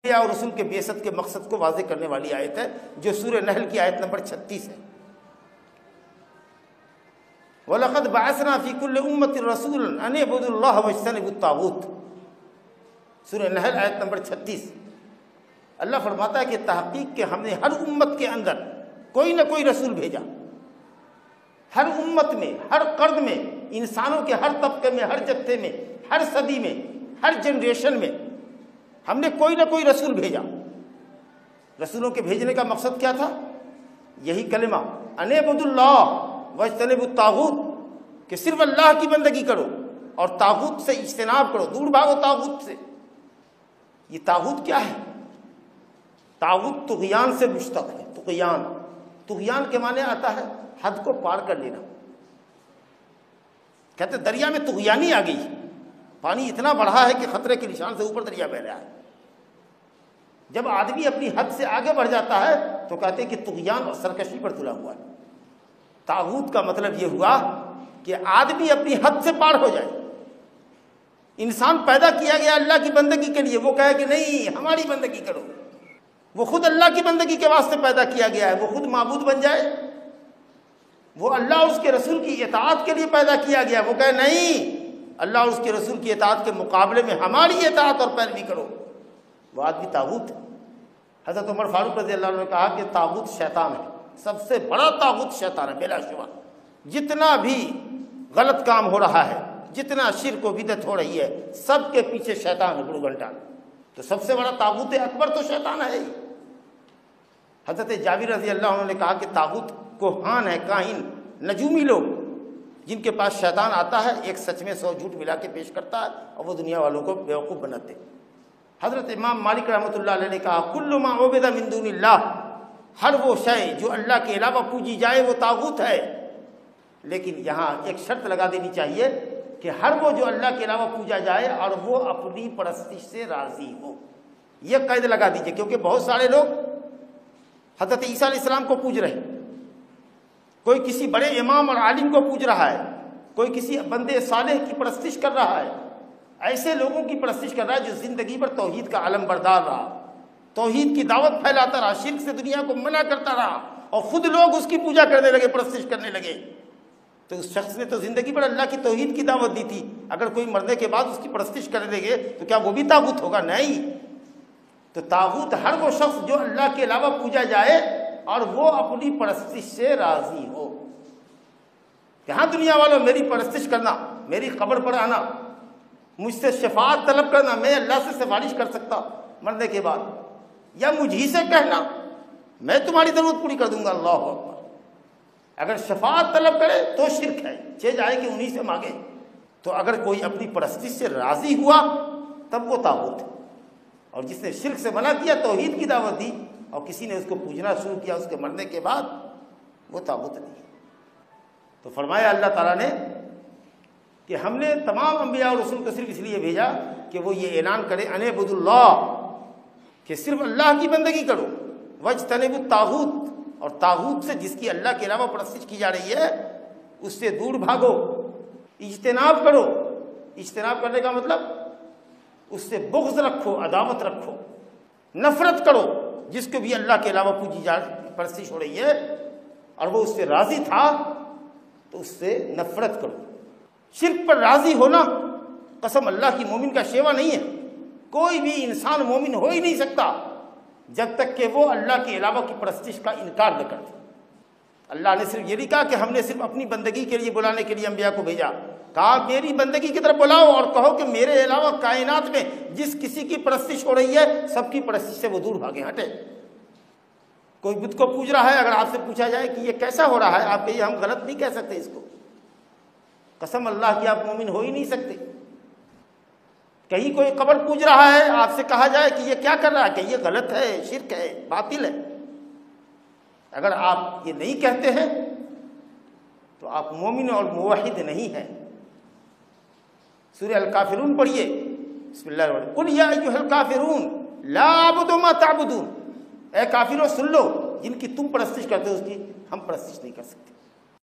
اور رسول کے بعثت کے مقصد کو واضح کرنے والی آیت ہے جو سورہ نحل کی آیت نمبر 36 ہے۔ وَلَقَدْ بَعَثْنَا فِي كُلِّ أُمَّةٍ رَسُولًا أَنِ اعْبُدُوا اللَّهَ وَاجْتَنِبُوا الطَّاغُوتَ، سورہ نحل آیت نمبر 36۔ اللہ فرماتا ہے کہ تحقیق کہ ہم نے ہر امت کے اندر کوئی نہ کوئی رسول بھیجا، ہر امت میں، ہر قرن میں، انسانوں کے ہر طبقے میں، ہر جتھے میں، ہر صدی میں، ہر جنریشن میں ہم نے کوئی نہ کوئی رسول بھیجا۔ رسولوں کے بھیجنے کا مقصد کیا تھا؟ یہی کلمہ ان اعبدوا اللہ واجتنبوا الطاغوت، کہ صرف اللہ کی بندگی کرو اور طاغوت سے اجتناب کرو، دور بھاگو طاغوت سے۔ یہ طاغوت کیا ہے؟ طاغوت طغیان سے مشتق ہے۔ طغیان کے معنی آتا ہے حد کو پار کر لینا۔ کہتے دریا میں طغیانی آ گئی، پانی اتنا بڑھا ہے کہ خطرے کے نشان سے اوپر دریا بہ رہا ہے۔ جب آدمی اپنی حد سے آگے بڑھ جاتا ہے تو کہتے ہیں کہ طغیان اور سرکشی پر تلا ہوا ہے۔ طاغوت کا مطلب یہ ہوا کہ آدمی اپنی حد سے پار ہو جائے۔ انسان پیدا کیا گیا اللہ کی بندگی کے لیے، وہ کہے کہ نہیں ہماری بندگی کرو۔ وہ خود اللہ کی بندگی کے واسطے پیدا کیا گیا ہے، وہ خود معبود بن جائے۔ وہ اللہ اور اس کے رسول کی اطاعت کے لیے پیدا کیا گیا ہے، وہ کہے نہیں اللہ اور اس کے رسول کی اطاعت کے مقابلے میں ہماری اطاعت اور پیروی کرو۔ وہ آدمی طاغوت ہے۔ حضرت عمر فاروق رضی اللہ عنہ نے کہا کہ طاغوت شیطان ہے، سب سے بڑا طاغوت شیطان ہے بلا شبہ۔ جتنا بھی غلط کام ہو رہا ہے، جتنا شرک و بدعت ہو رہی ہے، سب کے پیچھے شیطان ہے، گڑو گھنٹا۔ تو سب سے بڑا طاغوت اکبر تو شیطان ہے ہی۔ حضرت جابر رضی اللہ عنہ نے کہا کہ طاغوت کوہان ہے، کاہن، نجومی لوگ جن کے پاس شیطان آتا ہے، ایک سچ میں 100 جھوٹ ملا کے پیش کرتا ہے اور وہ دنیا والوں کو بیوقوف بناتے۔ حضرت امام مالک رحمۃ اللہ علیہ نے کہا کل ما عبد من دون اللہ، ہر وہ شے جو اللہ کے علاوہ پوجی جائے وہ طاغوت ہے۔ لیکن یہاں ایک شرط لگا دینی چاہیے کہ ہر وہ جو اللہ کے علاوہ پوجا جائے اور وہ اپنی پرستش سے راضی ہو، یہ قید لگا دیجیے، کیونکہ بہت سارے لوگ حضرت عیسیٰ علیہ السلام کو پوج رہے ہیں، کوئی کسی بڑے امام اور عالم کو پوج رہا ہے، کوئی کسی بندے صالح کی پرستش کر رہا ہے۔ ایسے لوگوں کی پرستش کر رہا ہے جو زندگی پر توحید کا علم بردار رہا، توحید کی دعوت پھیلاتا رہا، شرک سے دنیا کو منع کرتا رہا، اور خود لوگ اس کی پوجا کرنے لگے، پرستش کرنے لگے۔ تو اس شخص نے تو زندگی پر اللہ کی توحید کی دعوت دی تھی، اگر کوئی مرنے کے بعد اس کی پرستش کرنے لگے تو کیا وہ بھی طاغوت ہوگا؟ نہیں۔ تو طاغوت ہر وہ شخص جو اللہ کے علاوہ پوجا جائے اور وہ اپنی پرستش سے راضی ہو۔ کہ ہاں دنیا والوں میری پرستش کرنا، میری قبر پر آنا، مجھ سے شفاعت طلب کرنا، میں اللہ سے سفارش کر سکتا مرنے کے بعد، یا مجھ ہی سے کہنا میں تمہاری ضرورت پوری کر دوں گا۔ اللہ اکبر۔ اگر شفاعت طلب کرے تو شرک ہے، جائے کہ انہی سے مانگے۔ تو اگر کوئی اپنی پرستش سے راضی ہوا تب وہ طاغوت ہے، اور جس نے شرک سے منع کیا، توحید کی دعوت دی اور کسی نے اس کو پوجنا شروع کیا اس کے مرنے کے بعد، وہ طاغوت نہیں۔ تو فرمایا اللہ تعالیٰ نے کہ ہم نے تمام انبیاء اور رسول کو صرف اس لیے بھیجا کہ وہ یہ اعلان کرے ان اعبدوا اللہ، کہ صرف اللہ کی بندگی کرو، واجتنبوا الطاغوت، اور طاغوت سے جس کی اللہ کے علاوہ پرستش کی جا رہی ہے اس سے دور بھاگو، اجتناب کرو۔ اجتناب کرنے کا مطلب اس سے بغض رکھو، عداوت رکھو، نفرت کرو۔ جس کو بھی اللہ کے علاوہ پرستش ہو رہی ہے اور وہ اس سے راضی تھا تو اس سے نفرت کرو۔ شرک پر راضی ہونا قسم اللہ کی مومن کا شیوا نہیں ہے۔ کوئی بھی انسان مومن ہو ہی نہیں سکتا جب تک کہ وہ اللہ کے علاوہ کی پرستش کا انکار نہ کرتے۔ اللہ نے صرف یہ نہیں کہا کہ ہم نے صرف اپنی بندگی کے لیے بلانے کے لیے انبیاء کو بھیجا، کہا میری بندگی کی طرف بلاؤ اور کہو کہ میرے علاوہ کائنات میں جس کسی کی پرستش ہو رہی ہے سب کی پرستش سے وہ دور بھاگے، ہٹے۔ کوئی بت کو پوج رہا ہے، اگر آپ سے پوچھا جائے کہ یہ کیسا ہو رہا ہے، آپ کہیے ہم غلط نہیں کہہ سکتے اس کو، قسم اللہ کی آپ مومن ہو ہی نہیں سکتے۔ کہیں کوئی قبر پوج رہا ہے، آپ سے کہا جائے کہ یہ کیا کر رہا ہے، کہ یہ غلط ہے، شرک ہے، باطل ہے، اگر آپ یہ نہیں کہتے ہیں تو آپ مومن اور موحد نہیں ہیں۔ سورہ الکافرون پڑھیے، بسم اللہ الرحمن الرحیم، قل یا ایھا الکافرون لا اعبد ما تعبدون، اے کافروں سن لو، جن کی تم پرستش کرتے ہو اس کی ہم پرستش نہیں کر سکتے۔